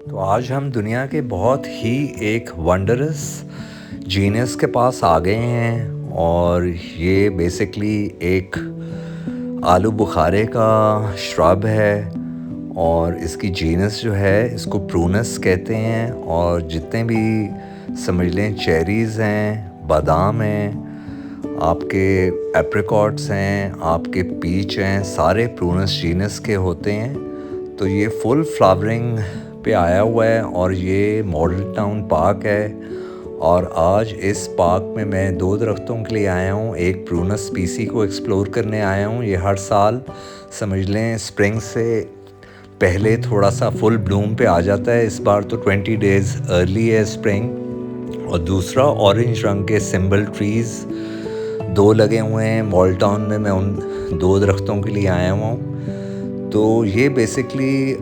تو آج ہم دنیا کے بہت ہی ایک ونڈرس جینس کے پاس آ گئے ہیں، اور یہ بیسکلی ایک آلو بخارے کا شرب ہے، اور اس کی جینس جو ہے اس کو پرونس کہتے ہیں، اور جتنے بھی سمجھ لیں چیریز ہیں، بادام ہیں، آپ کے ایپریکاٹس ہیں، آپ کے پیچ ہیں، سارے پرونس جینس کے ہوتے ہیں۔ تو یہ فل فلاورنگ پہ آیا ہوا ہے، اور یہ ماڈل ٹاؤن پارک ہے، اور آج اس پارک میں میں 2 درختوں کے لیے آیا ہوں۔ ایک پرونس اسپیسی کو ایکسپلور کرنے آیا ہوں۔ یہ ہر سال سمجھ لیں اسپرنگ سے پہلے تھوڑا سا فل بلوم پہ آ جاتا ہے، اس بار تو 20 ڈیز ارلی ہے اسپرنگ۔ اور دوسرا اورنج رنگ کے سمبل ٹریز 2 لگے ہوئے ہیں مال ٹاؤن میں ان 2 درختوں کے لیے آیا ہوا ہوں۔ تو یہ بیسکلی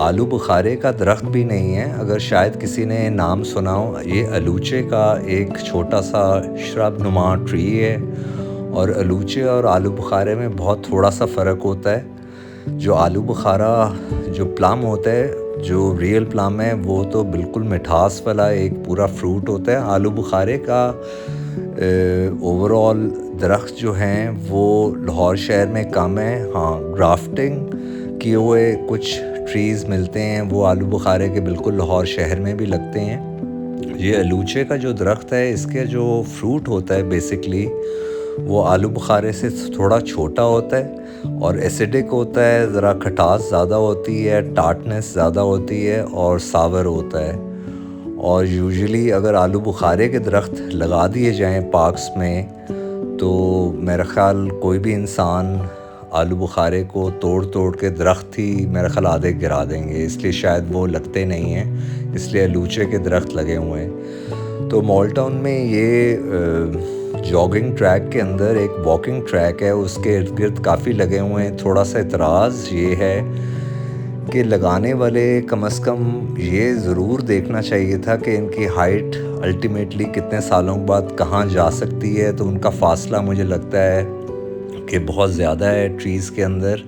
آلو بخارے کا درخت بھی نہیں ہے، اگر شاید کسی نے نام سنا ہو، یہ الوچے کا ایک چھوٹا سا شرب نما ٹری ہے، اور الوچے اور آلو بخارے میں بہت تھوڑا سا فرق ہوتا ہے۔ جو آلو بخارا جو پلم ہوتا ہے، جو ریئل پلم ہے، وہ تو بالکل مٹھاس والا ایک پورا فروٹ ہوتا ہے۔ آلو بخارے کا اوورآل درخت جو ہیں وہ لاہور شہر میں کم ہے۔ ہاں، گرافٹنگ کیے ہوئے کچھ ٹریز ملتے ہیں، وہ آلو بخارے کے بالکل لاہور شہر میں بھی لگتے ہیں۔ یہ الوچے کا جو درخت ہے، اس کے جو فروٹ ہوتا ہے بیسکلی وہ آلو بخارے سے تھوڑا چھوٹا ہوتا ہے، اور ایسیڈک ہوتا ہے، ذرا کھٹاس زیادہ ہوتی ہے، ٹارٹنس زیادہ ہوتی ہے، اور ساور ہوتا ہے۔ اور یوزلی اگر آلو بخارے کے درخت لگا دیے جائیں پارکس میں، تو میرا خیال کوئی بھی انسان آلو بخارے کو توڑ کے درخت ہی میرا خیال آدھے گرا دیں گے، اس لیے شاید وہ لگتے نہیں ہیں، اس لیے الوچے کے درخت لگے ہوئے ہیں۔ تو مال ٹاؤن میں یہ جاگنگ ٹریک کے اندر ایک واکنگ ٹریک ہے، اس کے ارد گرد کافی لگے ہوئے ہیں۔ تھوڑا سا اعتراض یہ ہے کہ لگانے والے کم از کم یہ ضرور دیکھنا چاہیے تھا کہ ان کی ہائٹ الٹیمیٹلی کتنے سالوں بعد کہاں جا سکتی ہے، تو ان کا فاصلہ مجھے لگتا ہے کہ بہت زیادہ ہے ٹریز کے اندر،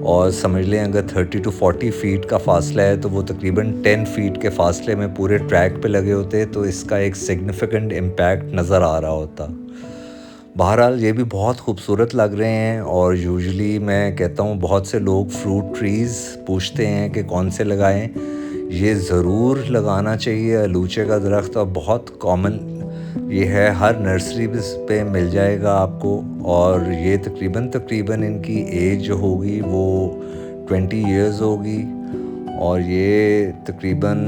اور سمجھ لیں اگر 30 to 40 فیٹ کا فاصلہ ہے تو وہ تقریباً 10 فیٹ کے فاصلے میں پورے ٹریک پہ لگے ہوتے، تو اس کا ایک سگنیفیکنٹ امپیکٹ نظر آ رہا ہوتا۔ بہرحال یہ بھی بہت خوبصورت لگ رہے ہیں، اور یوزلی میں کہتا ہوں بہت سے لوگ فروٹ ٹریز پوچھتے ہیں کہ کون سے لگائیں، یہ ضرور لگانا چاہیے الوچے کا درخت، اور بہت کامن یہ ہے، ہر نرسری پہ مل جائے گا آپ کو، اور یہ تقریباً ان کی ایج جو ہوگی وہ 20 ایئرز ہوگی، اور یہ تقریباً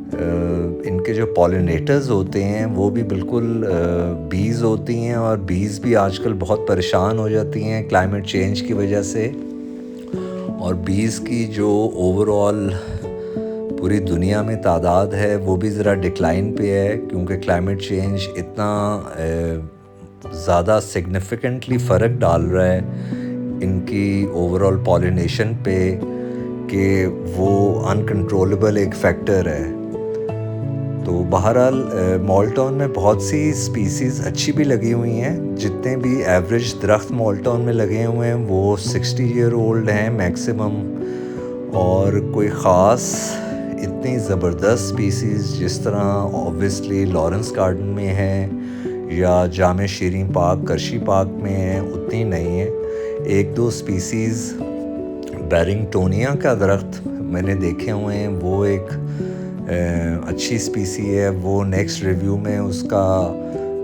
ان کے جو پالینیٹرز ہوتے ہیں وہ بھی بالکل بیز ہوتی ہیں، اور بیز بھی آج کل بہت پریشان ہو جاتی ہیں کلائمیٹ چینج کی وجہ سے، اور بیز کی جو اوورآل پوری دنیا میں تعداد ہے وہ بھی ذرا ڈکلائن پہ ہے، کیونکہ کلائمیٹ چینج اتنا زیادہ سگنیفیکنٹلی فرق ڈال رہا ہے ان کی اوورآل پالینیشن پہ کہ وہ انکنٹرولبل ایک فیکٹر ہے۔ تو بہرحال مال ٹاؤن میں بہت سی سپیسیز اچھی بھی لگی ہوئی ہیں، جتنے بھی ایوریج درخت مال ٹاؤن میں لگے ہوئے ہیں وہ 60 ایئر اولڈ ہیں میکسیمم، اور کوئی خاص اتنی زبردست سپیسیز جس طرح اوبویسلی لارنس گارڈن میں ہیں یا جامع شیریں پارک کرشی پارک میں ہیں اتنی نہیں ہے۔ 1-2 سپیسیز بیرنگٹونیا کا درخت میں نے دیکھے ہوئے ہیں، وہ ایک اچھی سپیسی ہے، وہ نیکسٹ ریویو میں اس کا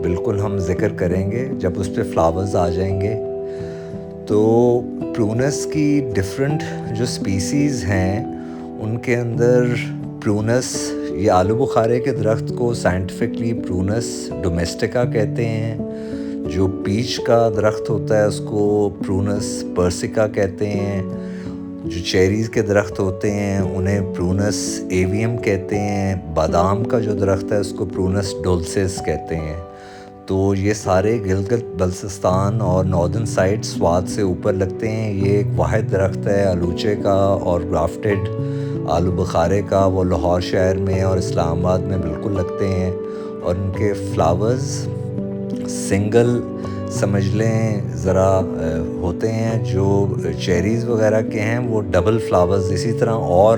بالکل ہم ذکر کریں گے جب اس پہ فلاورز آ جائیں گے۔ تو پرونس کی ڈیفرنٹ جو سپیسیز ہیں ان کے اندر پرونس، یہ آلو بخارے کے درخت کو سائنٹیفکلی پرونس ڈومیسٹکا کہتے ہیں، جو پیچ کا درخت ہوتا ہے اس کو پرونس پرسیکا کہتے ہیں، جو چیریز کے درخت ہوتے ہیں انہیں پرونس ایویم کہتے ہیں، بادام کا جو درخت ہے اس کو پرونس ڈولسس کہتے ہیں۔ تو یہ سارے گلگت بلتستان اور ناردرن سائڈ سوات سے اوپر لگتے ہیں۔ یہ ایک واحد درخت ہے الوچے کا اور گرافٹڈ آلو بخارے کا، وہ لاہور شہر میں اور اسلام آباد میں بالکل لگتے ہیں، اور ان کے فلاورز سنگل سمجھ لیں ذرا ہوتے ہیں، جو چیریز وغیرہ کے ہیں وہ ڈبل فلاورز، اسی طرح اور